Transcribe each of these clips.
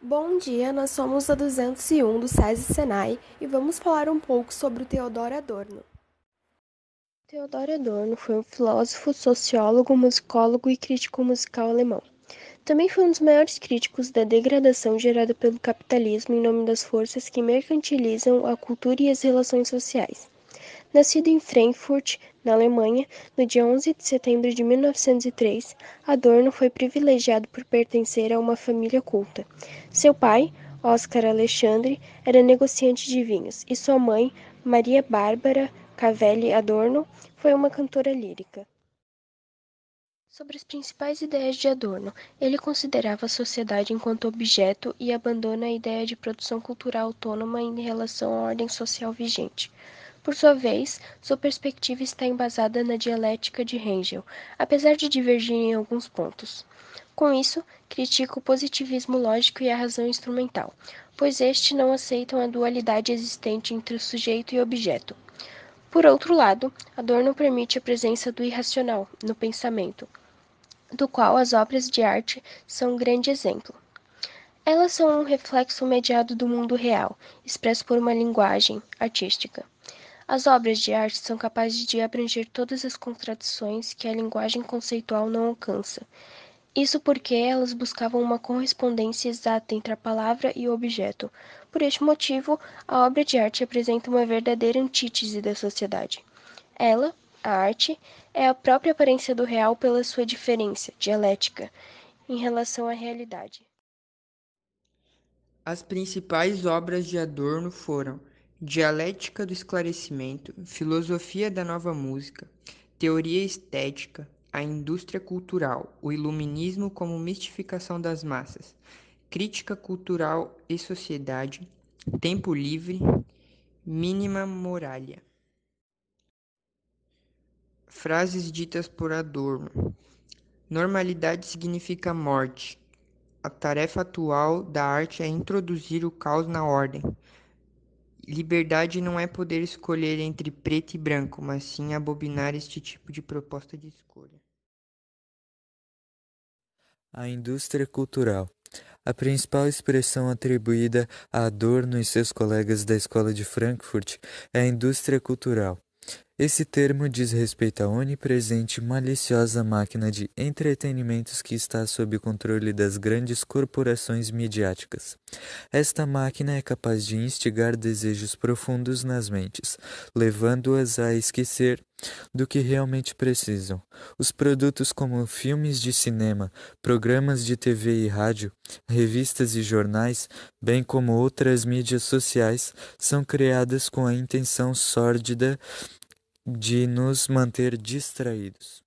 Bom dia, nós somos a 201 do SESI Senai e vamos falar um pouco sobre o Theodor Adorno. Theodor Adorno foi um filósofo, sociólogo, musicólogo e crítico musical alemão. Também foi um dos maiores críticos da degradação gerada pelo capitalismo em nome das forças que mercantilizam a cultura e as relações sociais. Nascido em Frankfurt, na Alemanha, no dia 11 de setembro de 1903, Adorno foi privilegiado por pertencer a uma família culta. Seu pai, Oscar Alexandre, era negociante de vinhos, e sua mãe, Maria Bárbara Cavelli Adorno, foi uma cantora lírica. Sobre as principais ideias de Adorno, ele considerava a sociedade enquanto objeto e abandona a ideia de produção cultural autônoma em relação à ordem social vigente. Por sua vez, sua perspectiva está embasada na dialética de Hegel, apesar de divergir em alguns pontos. Com isso, critica o positivismo lógico e a razão instrumental, pois este não aceitam a dualidade existente entre o sujeito e objeto. Por outro lado, Adorno permite a presença do irracional no pensamento, do qual as obras de arte são um grande exemplo. Elas são um reflexo mediado do mundo real, expresso por uma linguagem artística. As obras de arte são capazes de abranger todas as contradições que a linguagem conceitual não alcança. Isso porque elas buscavam uma correspondência exata entre a palavra e o objeto. Por este motivo, a obra de arte apresenta uma verdadeira antítese da sociedade. Ela, a arte, é a própria aparência do real pela sua diferença, dialética, em relação à realidade. As principais obras de Adorno foram Dialética do Esclarecimento, Filosofia da Nova Música, Teoria Estética, A Indústria Cultural, o Iluminismo como Mistificação das Massas, Crítica Cultural e Sociedade, Tempo Livre, Mínima Moralia. Frases ditas por Adorno. Normalidade significa morte. A tarefa atual da arte é introduzir o caos na ordem. Liberdade não é poder escolher entre preto e branco, mas sim abominar este tipo de proposta de escolha. A indústria cultural. A principal expressão atribuída a Adorno e seus colegas da Escola de Frankfurt é a indústria cultural. Esse termo diz respeito à onipresente e maliciosa máquina de entretenimentos que está sob o controle das grandes corporações midiáticas. Esta máquina é capaz de instigar desejos profundos nas mentes, levando-as a esquecer do que realmente precisam. Os produtos como filmes de cinema, programas de TV e rádio, revistas e jornais, bem como outras mídias sociais, são criadas com a intenção sórdida de nos manter distraídos.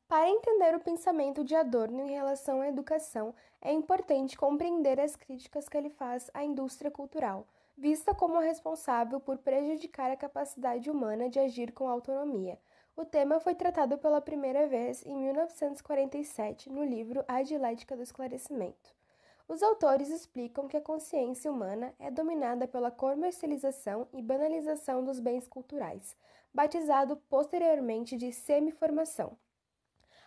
Para entender o pensamento de Adorno em relação à educação, é importante compreender as críticas que ele faz à indústria cultural, vista como responsável por prejudicar a capacidade humana de agir com autonomia. O tema foi tratado pela primeira vez em 1947 no livro A Dialética do Esclarecimento. Os autores explicam que a consciência humana é dominada pela comercialização e banalização dos bens culturais, batizado posteriormente de semiformação.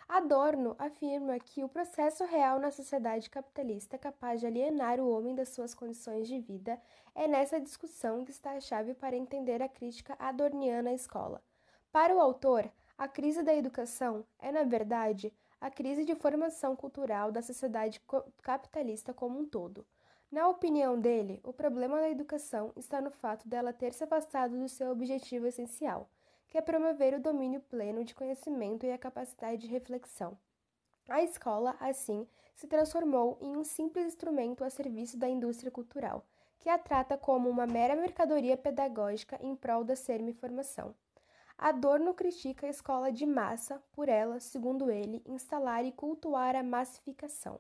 Adorno afirma que o processo real na sociedade capitalista capaz de alienar o homem das suas condições de vida é nessa discussão que está a chave para entender a crítica adorniana à escola. Para o autor, a crise da educação é, na verdade, a crise de formação cultural da sociedade capitalista como um todo. Na opinião dele, o problema da educação está no fato dela ter se afastado do seu objetivo essencial, que é promover o domínio pleno de conhecimento e a capacidade de reflexão. A escola, assim, se transformou em um simples instrumento a serviço da indústria cultural, que a trata como uma mera mercadoria pedagógica em prol da semi-formação. Adorno critica a escola de massa por ela, segundo ele, instalar e cultuar a massificação.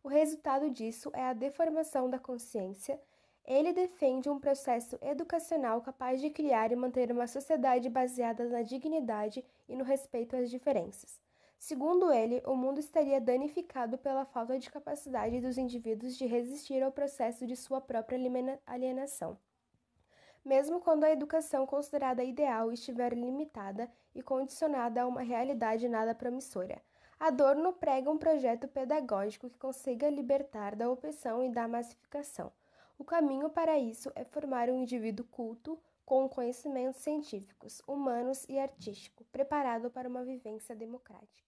O resultado disso é a deformação da consciência. Ele defende um processo educacional capaz de criar e manter uma sociedade baseada na dignidade e no respeito às diferenças. Segundo ele, o mundo estaria danificado pela falta de capacidade dos indivíduos de resistir ao processo de sua própria alienação. Mesmo quando a educação considerada ideal estiver limitada e condicionada a uma realidade nada promissora. Adorno prega um projeto pedagógico que consiga libertar da opressão e da massificação. O caminho para isso é formar um indivíduo culto, com conhecimentos científicos, humanos e artístico, preparado para uma vivência democrática.